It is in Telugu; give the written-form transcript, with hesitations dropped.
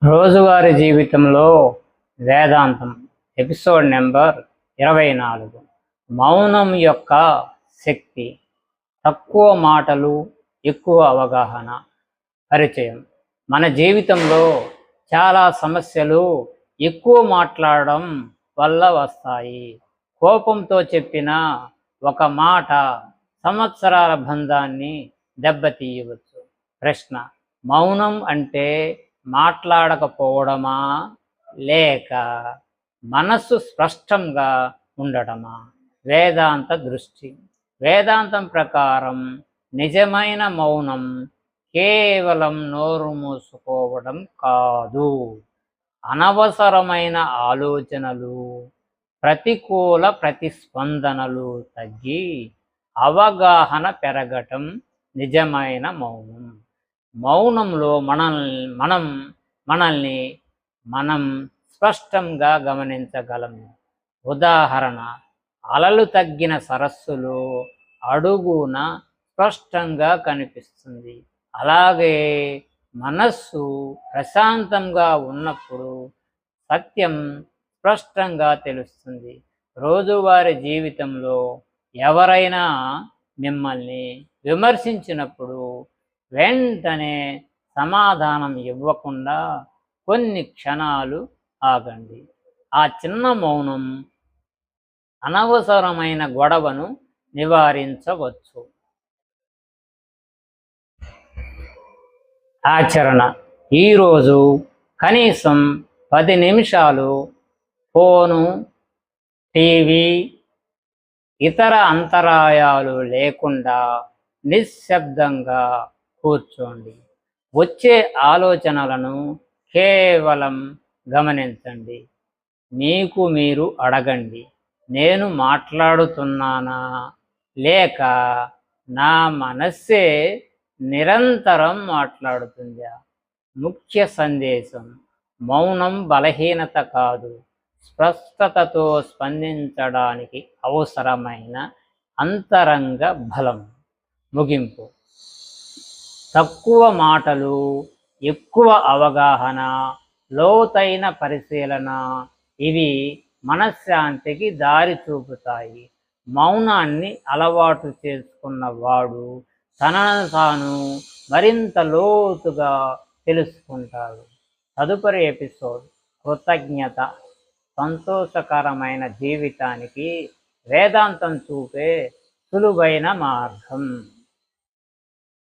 రోజువారీ జీవితంలో వేదాంతం ఎపిసోడ్ నెంబర్ 24. మౌనం యొక్క శక్తి. తక్కువ మాటలు, ఎక్కువ అవగాహన. పరిచయం. మన జీవితంలో చాలా సమస్యలు ఎక్కువ మాట్లాడడం వల్ల వస్తాయి. కోపంతో చెప్పిన ఒక మాట సంవత్సరాల బంధాన్ని దెబ్బతీయవచ్చు. ప్రశ్న: మౌనం అంటే మాట్లాడకపోవడమా, లేక మనస్సు స్పష్టంగా ఉండటమా? వేదాంత దృష్టి. వేదాంతం ప్రకారం నిజమైన మౌనం కేవలం నోరు మూసుకోవడం కాదు. అనవసరమైన ఆలోచనలు, ప్రతికూల ప్రతిస్పందనలు తగ్గి అవగాహన పెరగటం నిజమైన మౌనం. మౌనంలో మనల్ని మనం స్పష్టంగా గమనించగలము. ఉదాహరణ: అలలు తగ్గిన సరస్సులో అడుగున స్పష్టంగా కనిపిస్తుంది. అలాగే మనస్సు ప్రశాంతంగా ఉన్నప్పుడు సత్యం స్పష్టంగా తెలుస్తుంది. రోజువారీ జీవితంలో ఎవరైనా మిమ్మల్ని విమర్శించినప్పుడు వెంటనే సమాధానం ఇవ్వకుండా కొన్ని క్షణాలు ఆగండి. ఆ చిన్న మౌనం అనవసరమైన గొడవను నివారించవచ్చు. ఆచరణ: ఈరోజు కనీసం 10 నిమిషాలు ఫోను, టీవీ, ఇతర అంతరాయాలు లేకుండా నిశ్శబ్దంగా కూర్చోండి. వచ్చే ఆలోచనలను కేవలం గమనించండి. మీకు మీరు అడగండి: నేను మాట్లాడుతున్నానా, లేక నా మనస్సే నిరంతరం మాట్లాడుతుందా? ముఖ్య సందేశం: మౌనం బలహీనత కాదు, స్పష్టతతో స్పందించడానికి అవసరమైన అంతరంగ బలం. ముగింపు: తక్కువ మాటలు, ఎక్కువ అవగాహన, లోతైన పరిశీలన ఇవి మనశ్శాంతికి దారి చూపుతాయి. మౌనాన్ని అలవాటు చేసుకున్నవాడు తనను తాను మరింత లోతుగా తెలుసుకుంటాడు. తదుపరి ఎపిసోడ్: కృతజ్ఞత. సంతోషకరమైన జీవితానికి వేదాంతం చూపే సులువైన మార్గం.